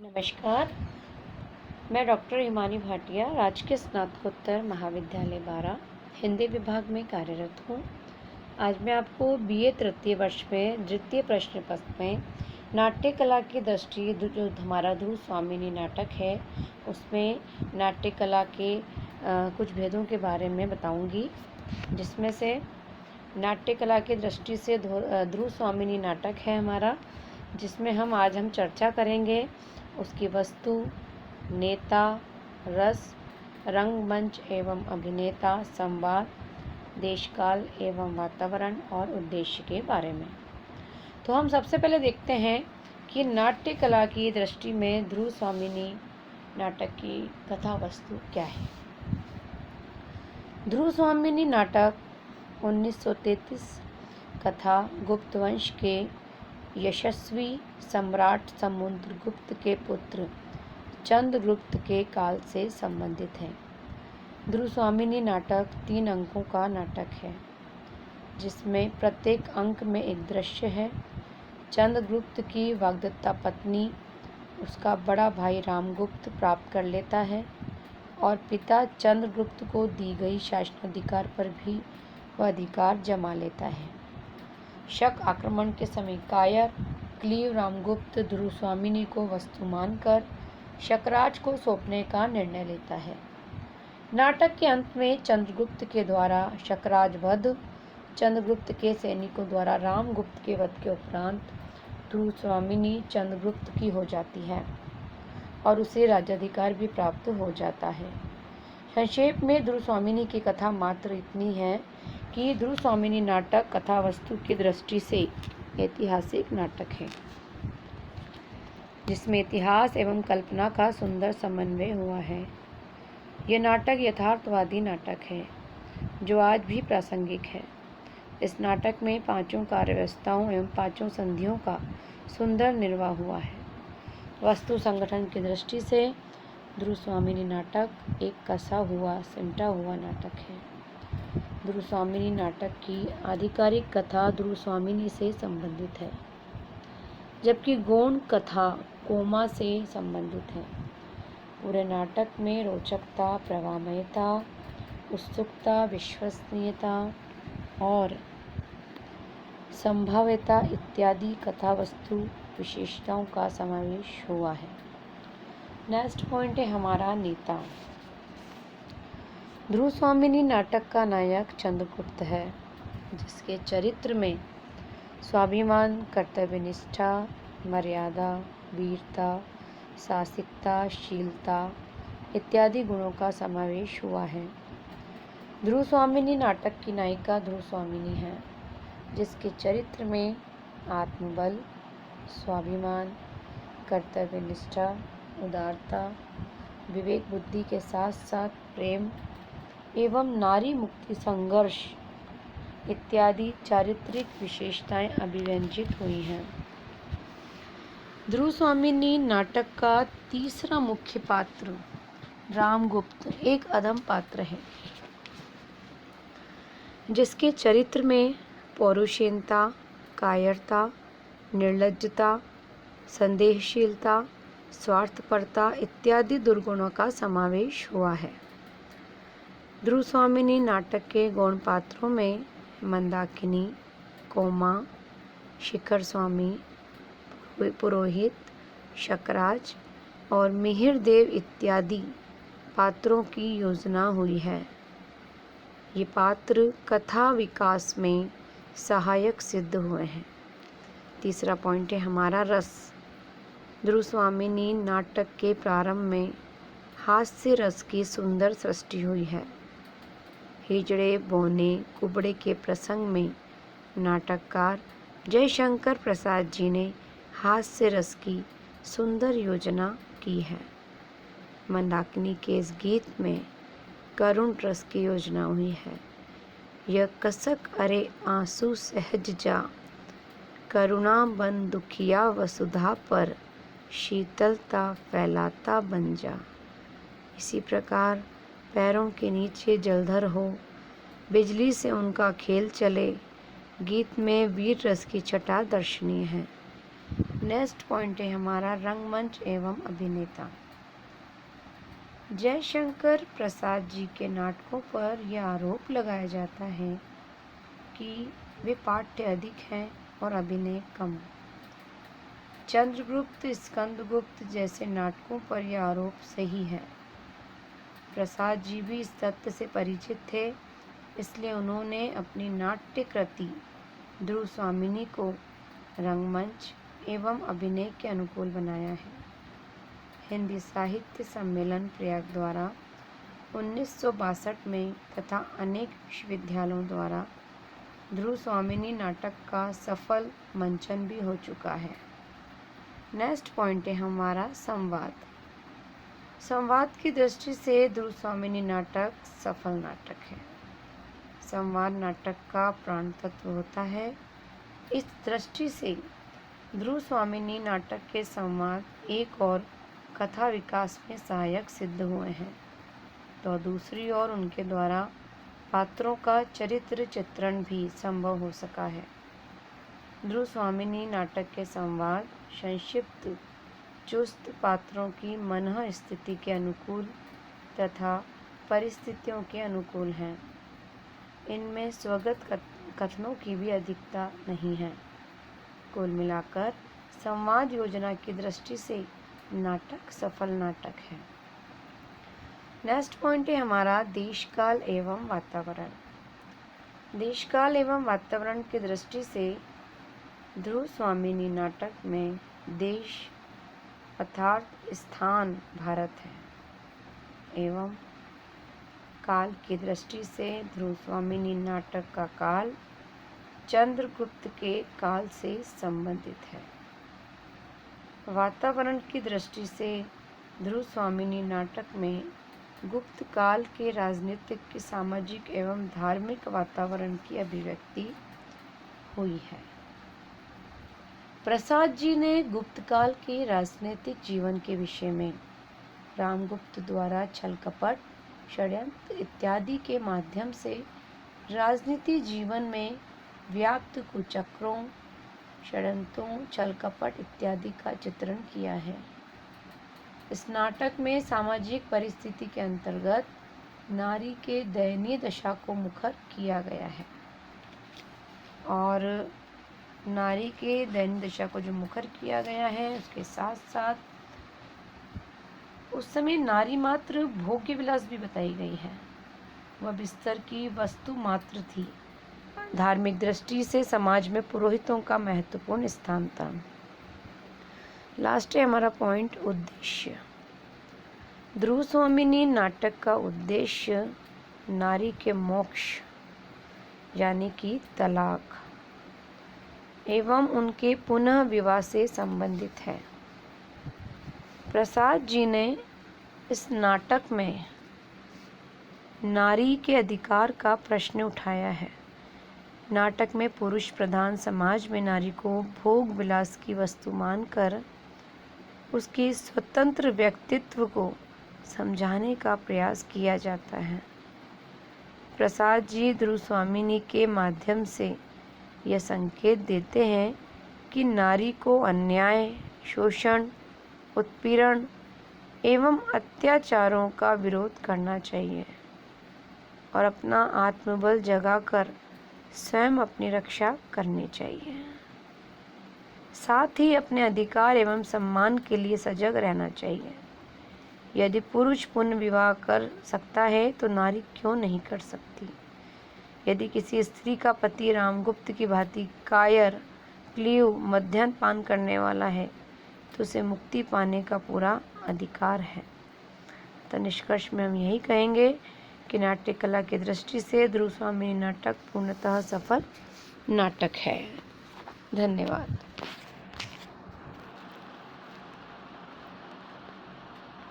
नमस्कार। मैं डॉक्टर हिमानी भाटिया राजकीय स्नातकोत्तर महाविद्यालय बारा हिंदी विभाग में कार्यरत हूँ। आज मैं आपको बीए तृतीय वर्ष में द्वितीय प्रश्न पत्र में नाट्य कला की दृष्टि जो हमारा ध्रुव स्वामिनी नाटक है उसमें नाट्य कला के कुछ भेदों के बारे में बताऊंगी, जिसमें से नाट्य कला की दृष्टि से ध्रुव स्वामिनी नाटक है हमारा, जिसमें आज हम चर्चा करेंगे उसकी वस्तु, नेता, रस, रंगमंच एवं अभिनेता, संवाद, देशकाल एवं वातावरण और उद्देश्य के बारे में। तो हम सबसे पहले देखते हैं कि नाट्य कला की दृष्टि में ध्रुव स्वामिनी नाटक की कथा वस्तु क्या है। ध्रुव स्वामिनी नाटक 1933 कथा गुप्त वंश के यशस्वी सम्राट समुद्रगुप्त के पुत्र चंद्रगुप्त के काल से संबंधित है। ध्रुव स्वामिनी नाटक 3 अंकों का नाटक है, जिसमें प्रत्येक अंक में एक दृश्य है। चंद्रगुप्त की वाग्दत्ता पत्नी उसका बड़ा भाई रामगुप्त प्राप्त कर लेता है और पिता चंद्रगुप्त को दी गई शासनाधिकार पर भी वह अधिकार जमा लेता है। शक आक्रमण के समय कायर क्लीव रामगुप्त ध्रुव स्वामिनी को वस्तु मानकर शकराज को सौंपने का निर्णय लेता है। नाटक के अंत में चंद्रगुप्त के द्वारा शकराज वध, चंद्रगुप्त के सैनिकों द्वारा रामगुप्त के वध के उपरांत ध्रुव स्वामिनी चंद्रगुप्त की हो जाती है और उसे राज्याधिकार भी प्राप्त हो जाता है। संक्षेप में ध्रुव स्वामिनी की कथा मात्र इतनी है कि ध्रुव स्वामिनी नाटक कथा वस्तु की दृष्टि से ऐतिहासिक नाटक है, जिसमें इतिहास एवं कल्पना का सुंदर समन्वय हुआ है। यह नाटक यथार्थवादी नाटक है जो आज भी प्रासंगिक है। इस नाटक में 5 कार्य व्यवस्थाओं एवं 5 संधियों का सुंदर निर्वाह हुआ है। वस्तु संगठन की दृष्टि से ध्रुव स्वामिनी नाटक एक कसा हुआ सिमटा हुआ नाटक है। ध्रुव स्वामिनी नाटक की आधिकारिक कथा ध्रुव स्वामिनी से संबंधित है, जबकि गौण कथा कोमा से संबंधित है। पूरे नाटक में रोचकता, प्रवाहमयता, उत्सुकता, विश्वसनीयता और संभाव्यता इत्यादि कथा वस्तु विशेषताओं का समावेश हुआ है। नेक्स्ट पॉइंट है हमारा नेता। ध्रुव स्वामिनी नाटक का नायक चंद्रगुप्त है, जिसके चरित्र में स्वाभिमान, कर्तव्यनिष्ठा, मर्यादा, वीरता, साहसिकता, शीलता इत्यादि गुणों का समावेश हुआ है। ध्रुव स्वामिनी नाटक की नायिका ध्रुव स्वामिनी है, जिसके चरित्र में आत्मबल, स्वाभिमान, कर्तव्यनिष्ठा, उदारता, विवेक बुद्धि के साथ साथ प्रेम एवं नारी मुक्ति संघर्ष इत्यादि चारित्रिक विशेषताएं अभिव्यंजित हुई हैं। ध्रुव स्वामिनी नाटक का तीसरा मुख्य पात्र रामगुप्त एक अधम पात्र है, जिसके चरित्र में पौरुषेयता, कायरता, निर्लज्जता, संदेहशीलता, स्वार्थपरता इत्यादि दुर्गुणों का समावेश हुआ है। ध्रुव स्वामिनी नाटक के गौण पात्रों में मंदाकिनी, कोमा, शिखर स्वामी, पुरोहित, शकराज और मिहिर देव इत्यादि पात्रों की योजना हुई है। ये पात्र कथा विकास में सहायक सिद्ध हुए हैं। तीसरा पॉइंट है हमारा रस। ध्रुव स्वामिनी नाटक के प्रारंभ में हास्य रस की सुंदर सृष्टि हुई है। हिजड़े, बौने, कुबड़े के प्रसंग में नाटककार जयशंकर प्रसाद जी ने हास्य रस की सुंदर योजना की है। मंदाकिनी के इस गीत में करुण रस की योजना हुई है। यह कसक अरे आंसू सहज जा, करुणा बन दुखिया वसुधा पर, शीतलता फैलाता बन जा। इसी प्रकार पैरों के नीचे जलधर हो, बिजली से उनका खेल चले, गीत में वीर रस की छटा दर्शनीय है। नेक्स्ट पॉइंट है हमारा रंगमंच एवं अभिनेता। जयशंकर प्रसाद जी के नाटकों पर यह आरोप लगाया जाता है कि वे पाठ्य अधिक हैं और अभिनय कम। चंद्रगुप्त, स्कंदगुप्त जैसे नाटकों पर यह आरोप सही है। प्रसाद जी भी इस तथ्य से परिचित थे, इसलिए उन्होंने अपनी नाट्य कृति ध्रुव स्वामिनी को रंगमंच एवं अभिनय के अनुकूल बनाया है। हिंदी साहित्य सम्मेलन प्रयाग द्वारा 1962 में तथा अनेक विश्वविद्यालयों द्वारा ध्रुव स्वामिनी नाटक का सफल मंचन भी हो चुका है। नेक्स्ट पॉइंट है हमारा संवाद। संवाद की दृष्टि से ध्रुव स्वामिनी नाटक सफल नाटक है। संवाद नाटक का प्राण तत्व होता है। इस दृष्टि से ध्रुव स्वामिनी नाटक के संवाद एक और कथा विकास में सहायक सिद्ध हुए हैं, तो दूसरी ओर उनके द्वारा पात्रों का चरित्र चित्रण भी संभव हो सका है। ध्रुव स्वामिनी नाटक के संवाद संक्षिप्त, चुस्त, पात्रों की मनः स्थिति के अनुकूल तथा परिस्थितियों के अनुकूल हैं। इनमें स्वगत कथनों की भी अधिकता नहीं है। कुल मिलाकर संवाद योजना की दृष्टि से नाटक सफल नाटक है। नेक्स्ट पॉइंट है हमारा देशकाल एवं वातावरण। देशकाल एवं वातावरण की दृष्टि से ध्रुव स्वामिनी नाटक में देश अर्थात स्थान भारत है एवं काल की दृष्टि से ध्रुव स्वामिनी नाटक का काल चंद्रगुप्त के काल से संबंधित है। वातावरण की दृष्टि से ध्रुव स्वामिनी नाटक में गुप्त काल के राजनीतिक, सामाजिक एवं धार्मिक वातावरण की अभिव्यक्ति हुई है। प्रसाद जी ने गुप्त काल के राजनीतिक जीवन के विषय में रामगुप्त द्वारा छल कपट, षड्यंत्र इत्यादि के माध्यम से राजनीति जीवन में व्याप्त कुचक्रों, षड्यंत्रों, छल कपट इत्यादि का चित्रण किया है। इस नाटक में सामाजिक परिस्थिति के अंतर्गत नारी के दयनीय दशा को मुखर किया गया है और नारी के दयनीय दशा को जो मुखर किया गया है उसके साथ साथ उस समय नारी मात्र भोग्य विलास भी बताई गई है। वह बिस्तर की वस्तु मात्र थी। धार्मिक दृष्टि से समाज में पुरोहितों का महत्वपूर्ण स्थान था। लास्ट है हमारा पॉइंट उद्देश्य। ध्रुव स्वामिनी नाटक का उद्देश्य नारी के मोक्ष यानी कि तलाक एवं उनके पुनः विवाह से संबंधित है। प्रसाद जी ने इस नाटक में नारी के अधिकार का प्रश्न उठाया है। नाटक में पुरुष प्रधान समाज में नारी को भोग विलास की वस्तु मानकर उसके स्वतंत्र व्यक्तित्व को समझाने का प्रयास किया जाता है। प्रसाद जी ध्रुव स्वामिनी के माध्यम से यह संकेत देते हैं कि नारी को अन्याय, शोषण, उत्पीड़न एवं अत्याचारों का विरोध करना चाहिए और अपना आत्मबल जगाकर स्वयं अपनी रक्षा करनी चाहिए। साथ ही अपने अधिकार एवं सम्मान के लिए सजग रहना चाहिए। यदि पुरुष पुनः विवाह कर सकता है तो नारी क्यों नहीं कर सकती। यदि किसी स्त्री का पति रामगुप्त की भांति कायर, क्लीव, मद्यपान पान करने वाला है तो उसे मुक्ति पाने का पूरा अधिकार है। तो निष्कर्ष में हम यही कहेंगे कि नाट्य कला की दृष्टि से ध्रुव स्वामिनी नाटक पूर्णतः सफल नाटक है। धन्यवाद।